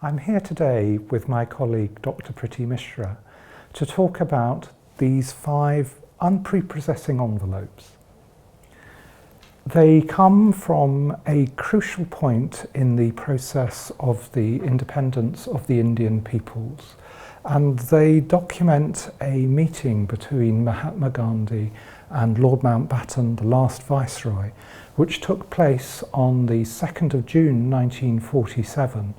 I'm here today with my colleague Dr. Priti Mishra to talk about these 5 unprepossessing envelopes. They come from a crucial point in the process of the independence of the Indian peoples, and they document a meeting between Mahatma Gandhi and Lord Mountbatten, the last Viceroy, which took place on the 2nd of June 1947.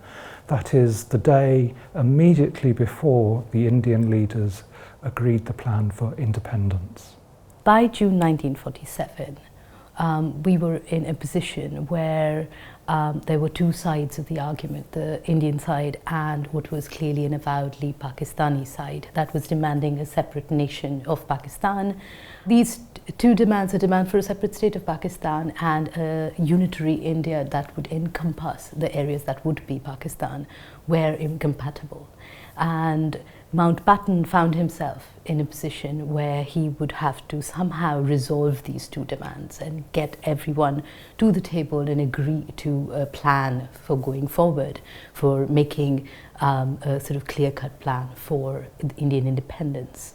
That is the day immediately before the Indian leaders agreed the plan for independence. By June 1947, we were in a position where there were 2 sides of the argument, the Indian side and what was clearly an avowedly Pakistani side that was demanding a separate nation of Pakistan. These 2 demands, a demand for a separate state of Pakistan and a unitary India that would encompass the areas that would be Pakistan, were incompatible. And Mountbatten found himself in a position where he would have to somehow resolve these 2 demands and get everyone to the table and agree to a plan for going forward, for making a sort of clear-cut plan for Indian independence.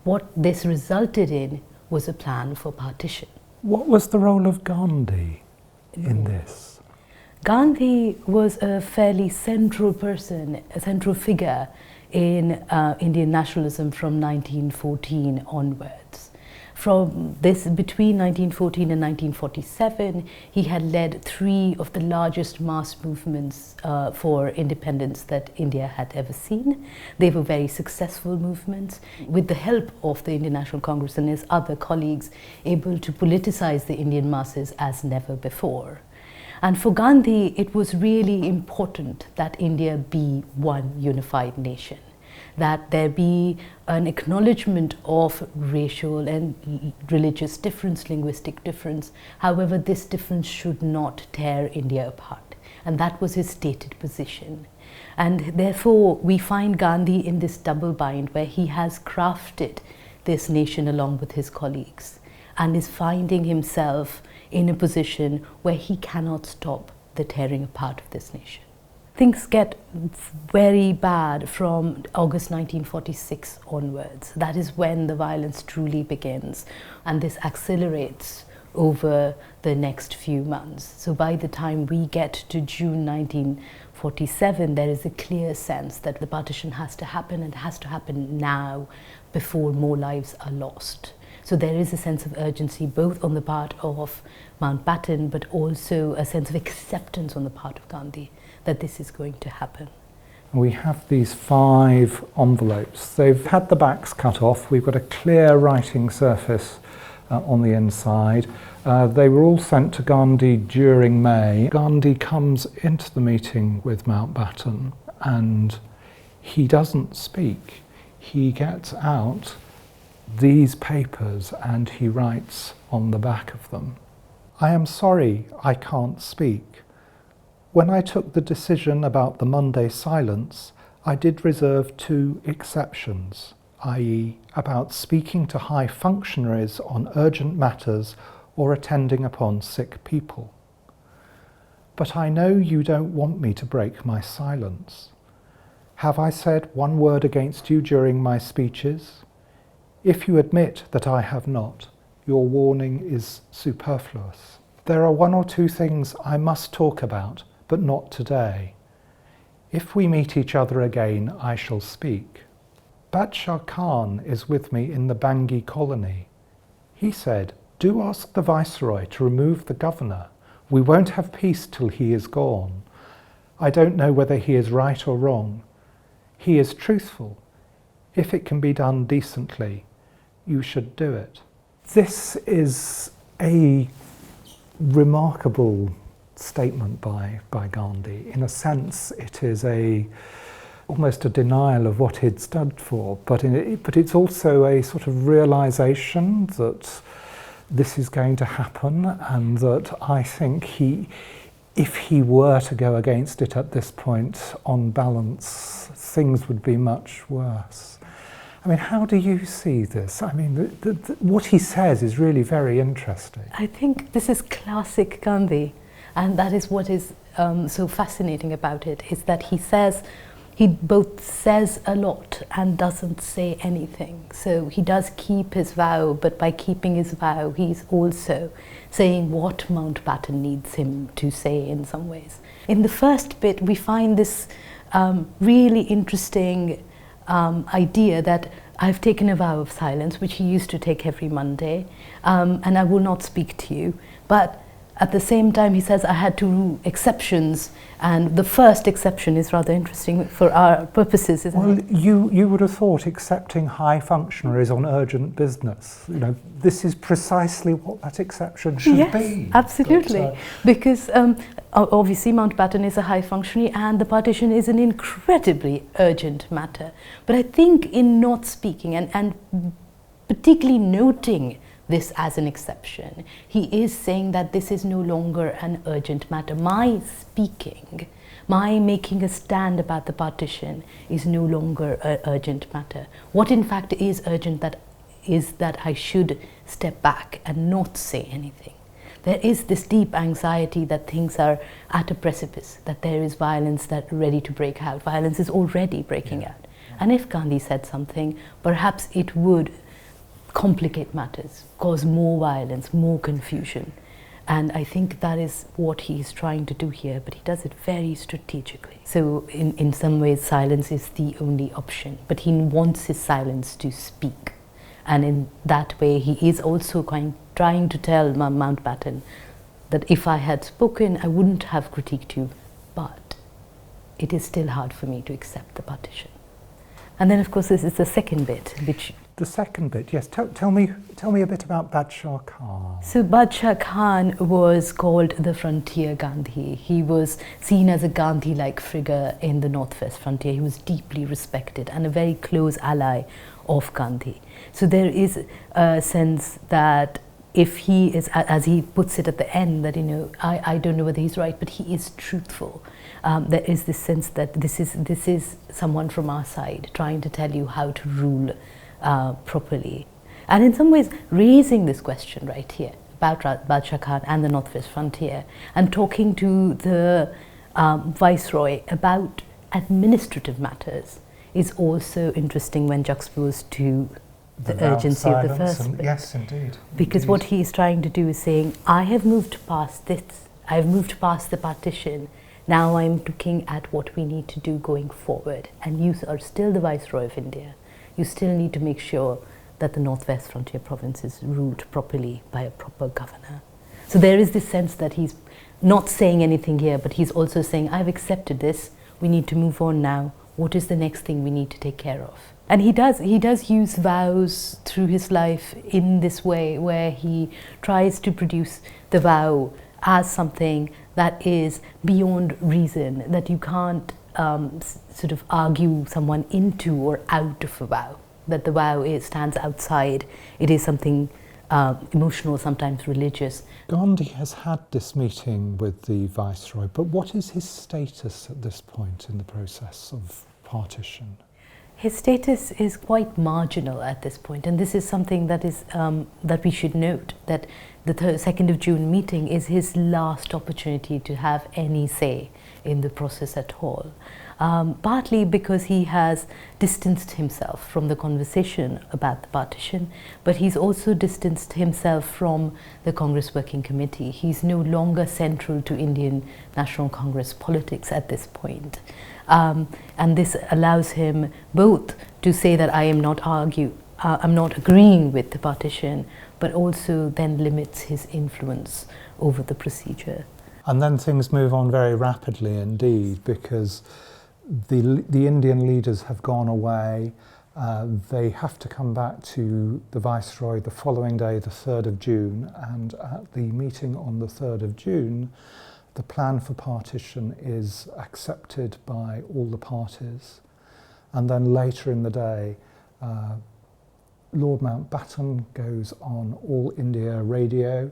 What this resulted in was a plan for partition. What was the role of Gandhi in this? Gandhi was a fairly central person, a central figure in Indian nationalism from 1914 onwards. From this, between 1914 and 1947, he had led 3 of the largest mass movements for independence that India had ever seen. They were very successful movements, with the help of the Indian National Congress and his other colleagues, able to politicize the Indian masses as never before. And for Gandhi, it was really important that India be one unified nation, that there be an acknowledgement of racial and religious difference, linguistic difference. However, this difference should not tear India apart. And that was his stated position. And therefore, we find Gandhi in this double bind where he has crafted this nation along with his colleagues and is finding himself in a position where he cannot stop the tearing apart of this nation. Things get very bad from August 1946 onwards. That is when the violence truly begins, and this accelerates over the next few months. So by the time we get to June 1947, there is a clear sense that the partition has to happen, and has to happen now before more lives are lost. So there is a sense of urgency both on the part of Mountbatten, but also a sense of acceptance on the part of Gandhi that this is going to happen. We have these 5 envelopes. They've had the backs cut off. We've got a clear writing surface on the inside. They were all sent to Gandhi during May. Gandhi comes into the meeting with Mountbatten and he doesn't speak. He gets out these papers and he writes on the back of them, "I am sorry I can't speak. When I took the decision about the Monday silence, I did reserve 2 exceptions, i.e. about speaking to high functionaries on urgent matters or attending upon sick people. But I know you don't want me to break my silence. Have I said one word against you during my speeches? If you admit that I have not, your warning is superfluous. There are 1 or 2 things I must talk about, but not today. If we meet each other again, I shall speak. Badshah Khan is with me in the Bangi colony. He said, 'Do ask the Viceroy to remove the governor. We won't have peace till he is gone. I don't know whether he is right or wrong. He is truthful. If it can be done decently, you should do it.'" This is a remarkable statement by Gandhi. In a sense, it is almost a denial of what he'd stood for, but it's also a sort of realization that this is going to happen, and that I think if he were to go against it at this point, on balance, things would be much worse. I mean, how do you see this? I mean, what he says is really very interesting. I think this is classic Gandhi, and that is what is so fascinating about it is that he both says a lot and doesn't say anything. So he does keep his vow, but by keeping his vow, he's also saying what Mountbatten needs him to say in some ways. In the first bit, we find this really interesting idea that I've taken a vow of silence, which he used to take every Monday, and I will not speak to you. But at the same time, he says I had two exceptions, and the first exception is rather interesting for our purposes, isn't it? Well, you would have thought accepting high functionaries on urgent business, this is precisely what that exception should be. Yes, absolutely. Because obviously Mountbatten is a high functionary and the partition is an incredibly urgent matter. But I think in not speaking and particularly noting this as an exception, he is saying that this is no longer an urgent matter. My speaking, my making a stand about the partition is no longer an urgent matter. What in fact is urgent is that I should step back and not say anything. There is this deep anxiety that things are at a precipice, that there is violence that's ready to break out. Violence is already breaking out. And if Gandhi said something, perhaps it would complicate matters, cause more violence, more confusion. And I think that is what he's trying to do here, but he does it very strategically. So in some ways, silence is the only option, but he wants his silence to speak. And in that way, he is also trying to tell Mountbatten that if I had spoken, I wouldn't have critiqued you, but it is still hard for me to accept the partition. And then, of course, this is the second bit, which... The second bit, yes. Tell me a bit about Badshah Khan. So Badshah Khan was called the Frontier Gandhi. He was seen as a Gandhi-like figure in the Northwest frontier. He was deeply respected and a very close ally of Gandhi. So there is a sense that if he is, as he puts it at the end, that I don't know whether he's right, but he is truthful. There is this sense that this is someone from our side trying to tell you how to rule properly. And in some ways raising this question right here about Badshah Khan and the Northwest frontier and talking to the Viceroy about administrative matters is also interesting when juxtaposed to the urgency of the first bit. Yes, indeed. Because what he is trying to do is saying, I have moved past this, I've moved past the partition, now I'm looking at what we need to do going forward. And you are still the Viceroy of India. You still need to make sure that the Northwest Frontier province is ruled properly by a proper governor. So there is this sense that he's not saying anything here, but he's also saying, I've accepted this, we need to move on now. What is the next thing we need to take care of? And he does use vows through his life in this way, where he tries to produce the vow as something that is beyond reason, that you can't sort of argue someone into or out of a vow, that the vow stands outside. It is something emotional, sometimes religious. Gandhi has had this meeting with the Viceroy, but what is his status at this point in the process of partition? His status is quite marginal at this point, and this is something that is that we should note, that the 2nd of June meeting is his last opportunity to have any say in the process at all. Partly because he has distanced himself from the conversation about the partition, but he's also distanced himself from the Congress Working Committee. He's no longer central to Indian National Congress politics at this point. And this allows him both to say that I'm not agreeing with the partition, but also then limits his influence over the procedure. And then things move on very rapidly indeed, because the Indian leaders have gone away. They have to come back to the Viceroy the following day, the 3rd of June, and at the meeting on the 3rd of June, the plan for partition is accepted by all the parties. And then later in the day, Lord Mountbatten goes on All India Radio,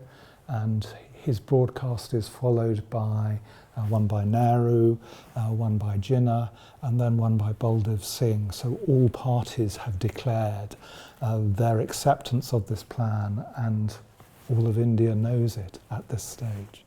and his broadcast is followed by one by Nehru, one by Jinnah, and then one by Baldev Singh. So all parties have declared their acceptance of this plan, and all of India knows it at this stage.